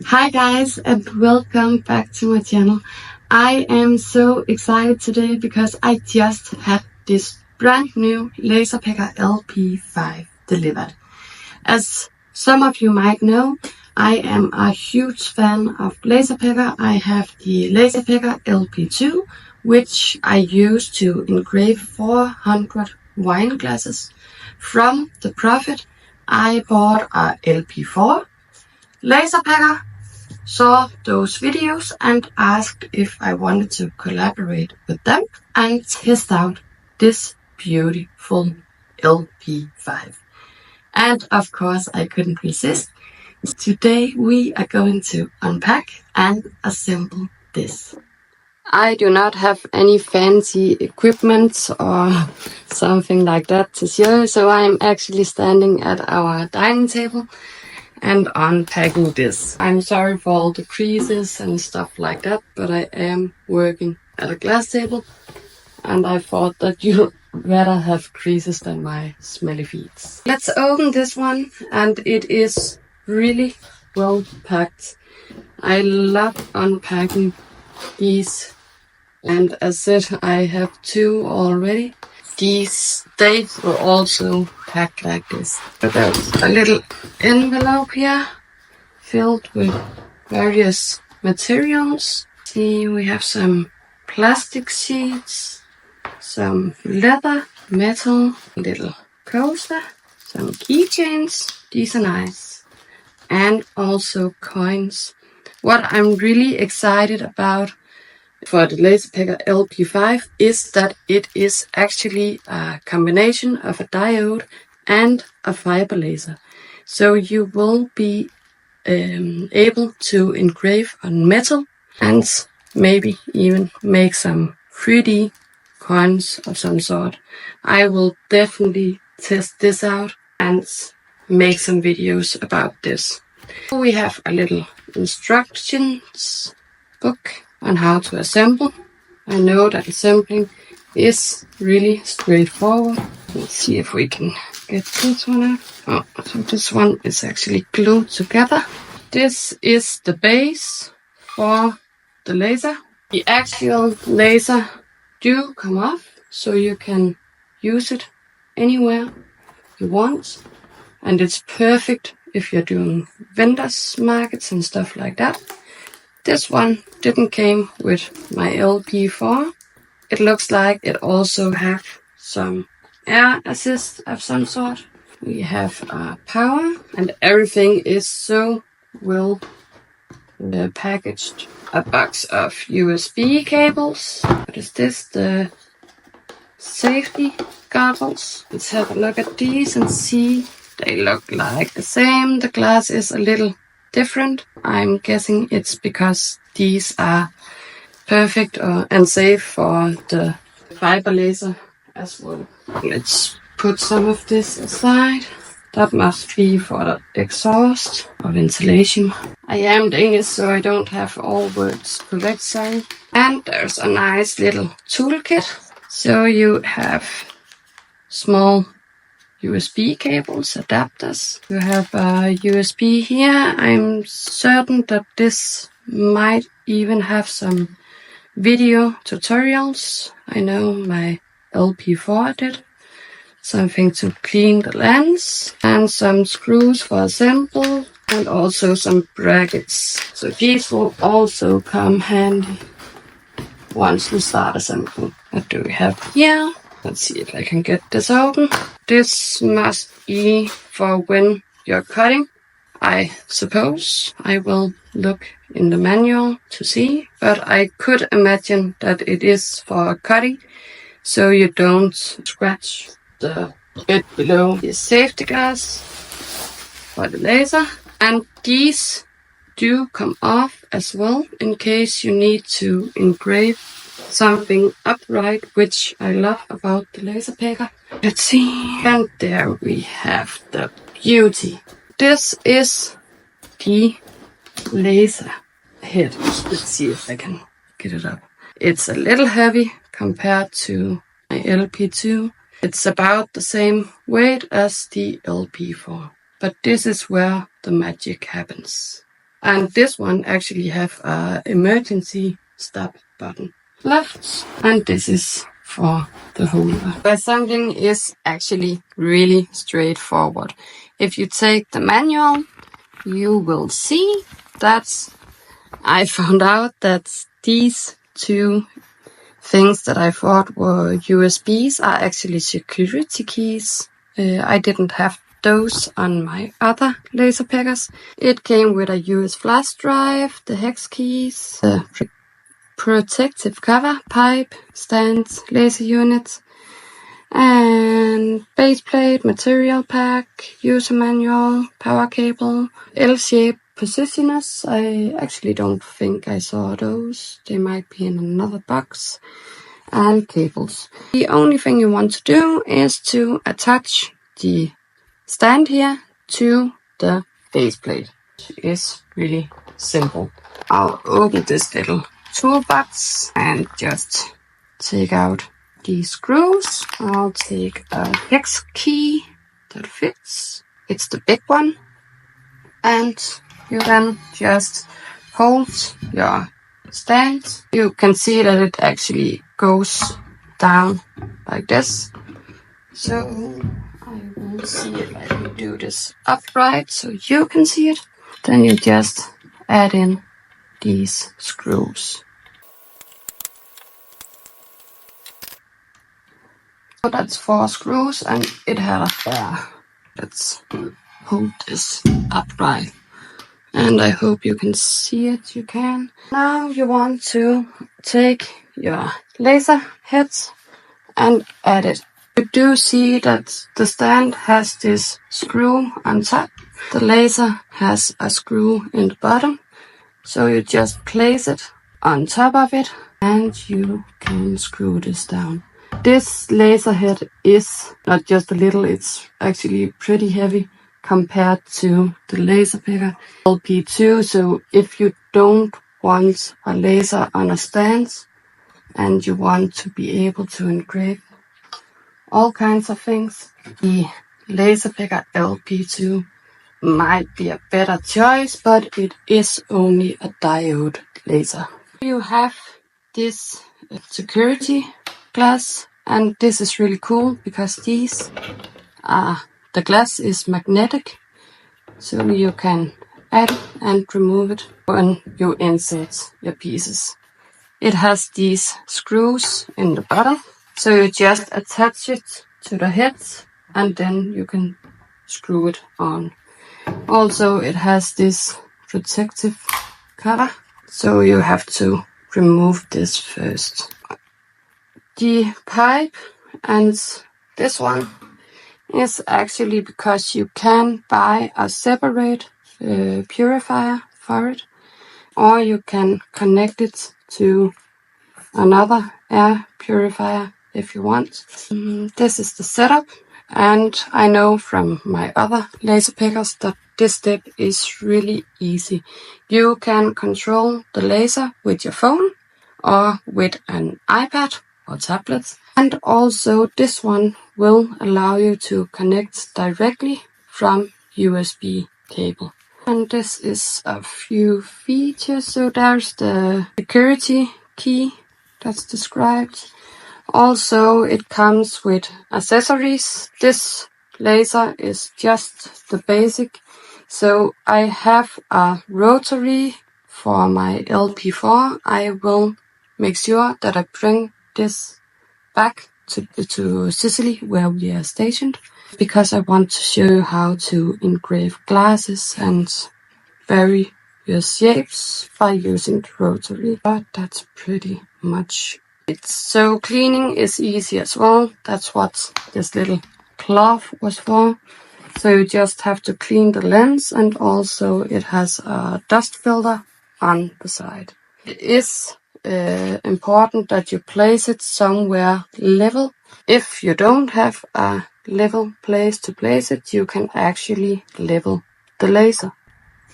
Hi guys, and welcome back to my channel. I am so excited today because I just had this brand new LaserPecker LP5 delivered. As some of you might know, I am a huge fan of LaserPecker. I have the LaserPecker LP2, which I use to engrave 400 wine glasses. From the profit, I bought a LP4 LaserPecker, saw those videos and asked if I wanted to collaborate with them and test out this beautiful LP5. And of course I couldn't resist. Today we are going to unpack and assemble this. I do not have any fancy equipment or something like that to show, so I'm actually standing at our dining table and unpacking this. I'm sorry for all the creases and stuff like that, but I am working at a glass table and I thought that you'd rather have creases than my smelly feet. Let's open this one, and it is really well packed. I love unpacking these, and as said, I have two already. They were also packed like this. But there's a little envelope here filled with various materials. See, we have some plastic sheets, some leather, metal, little coaster, some keychains. These are nice. And also coins. What I'm really excited about for the LaserPecker LP5 is that it is actually a combination of a diode and a fiber laser. So you will be able to engrave on metal and maybe even make some 3D coins of some sort. I will definitely test this out and make some videos about this. We have a little instructions book on how to assemble. I know that assembling is really straightforward. Let's see if we can get this one out. Oh, so this one is actually glued together. This is the base for the laser. The actual laser do come off, so you can use it anywhere you want. And it's perfect if you're doing vendors markets and stuff like that. This one didn't came with my LP4. It looks like it also have some air assist of some sort. We have power, and everything is so well packaged. A box of USB cables. What is this? The safety goggles. Let's have a look at these and see. They look like the same. The glass is a little different. I'm guessing it's because these are perfect and safe for the fiber laser as well. Let's put some of this aside. That must be for the exhaust or ventilation. I am Danish, so I don't have all words correct, sorry. And there's a nice little toolkit. So you have small USB cables, adapters. You have a USB here. I'm certain that this might even have some video tutorials. I know my LP4 did. Something to clean the lens, and some screws for assemble, and also some brackets. So these will also come handy once we start assembling. What do we have here? Let's see if I can get this open. This must be for when you're cutting. I suppose I will look in the manual to see, but I could imagine that it is for cutting, so you don't scratch the bit below. The safety glass for the laser, and these do come off as well in case you need to engrave something upright, which I love about the LaserPecker. Let's see, and there we have the beauty. This is the laser head. Let's see if I can get it up. It's a little heavy compared to my LP2. It's about the same weight as the LP4. But this is where the magic happens. And this one actually have a emergency stop button left, and this is for the holder. The assembling is actually really straightforward. If you take the manual, you will see that I found out that these two things that I thought were USBs are actually security keys. I didn't have those on my other LaserPeckers. It came with a US flash drive, the hex keys, the protective cover, pipe, stands, laser units, and base plate, material pack, user manual, power cable, L-shaped positioners. I actually don't think I saw those. They might be in another box. And cables. The only thing you want to do is to attach the stand here to the base plate. It is really simple. I'll open this little toolbox and just take out these screws. I'll take a hex key that fits. It's the big one. And you then just hold your stand. You can see that it actually goes down like this. So I will see if I can do this upright so you can see it. Then you just add in these screws. So that's 4 screws and it had a pair. Let's hold this upright. And I hope you can see it. You can. Now you want to take your laser heads and add it. You do see that the stand has this screw on top. The laser has a screw in the bottom. So you just place it on top of it and you can screw this down. This laser head is not just a little, it's actually pretty heavy compared to the LaserPecker LP2. So if you don't want a laser on a stand and you want to be able to engrave all kinds of things, the LaserPecker LP2 might be a better choice, but it is only a diode laser. You have this security glass, and this is really cool because these are the glass is magnetic, so you can add and remove it when you insert your pieces. It has these screws in the bottom, so you just attach it to the heads and then you can screw it on. Also, it has this protective cover, so you have to remove this first. The pipe and this one is actually because you can buy a separate purifier for it, or you can connect it to another air purifier if you want. This is the setup, and I know from my other LaserPeckers that this step is really easy. You can control the laser with your phone or with an iPad or tablet. And also this one will allow you to connect directly from USB cable. And this is a few features. So there's the security key that's described. Also it comes with accessories. This laser is just the basic. So I have a rotary for my LP4. I will make sure that I bring this back to Sicily where we are stationed, because I want to show you how to engrave glasses and various shapes by using the rotary. But that's pretty much it. So cleaning is easy as well. That's what this little cloth was for. So you just have to clean the lens, and also it has a dust filter on the side. It is important that you place it somewhere level. If you don't have a level place to place it, you can actually level the laser.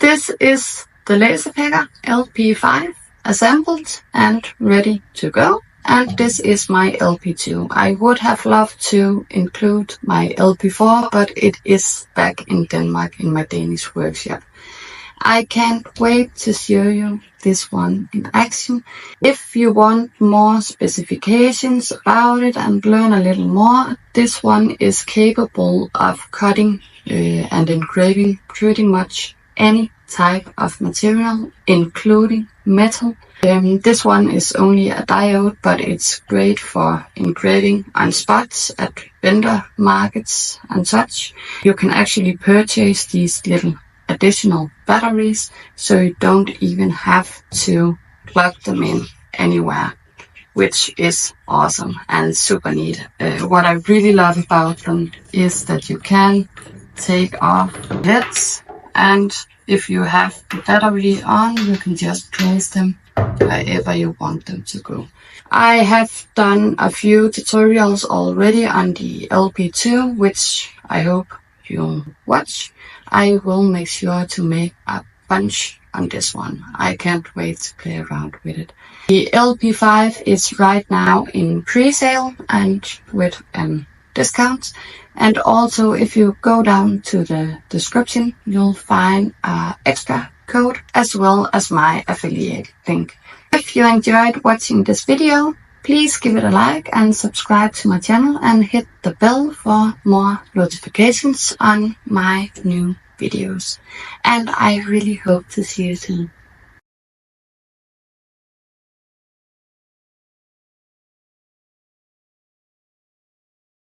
This is the LaserPecker LP5 assembled and ready to go. And this is my LP2. I would have loved to include my LP4, but it is back in Denmark in my Danish workshop. I can't wait to show you this one in action. If you want more specifications about it and learn a little more, this one is capable of cutting and engraving pretty much any type of material, including metal. This one is only a diode, but it's great for engraving on spots at vendor markets and such. You can actually purchase these little additional batteries, so you don't even have to plug them in anywhere, which is awesome and super neat. What I really love about them is that you can take off the heads, and if you have the battery on, you can just place them wherever you want them to go. I have done a few tutorials already on the LP2, which I hope you'll watch. I will make sure to make a bunch on this one. I can't wait to play around with it. The LP5 is right now in pre-sale and with discounts. And also, if you go down to the description, you'll find an extra code as well as my affiliate link. If you enjoyed watching this video, please give it a like and subscribe to my channel and hit the bell for more notifications on my new videos. And I really hope to see you soon.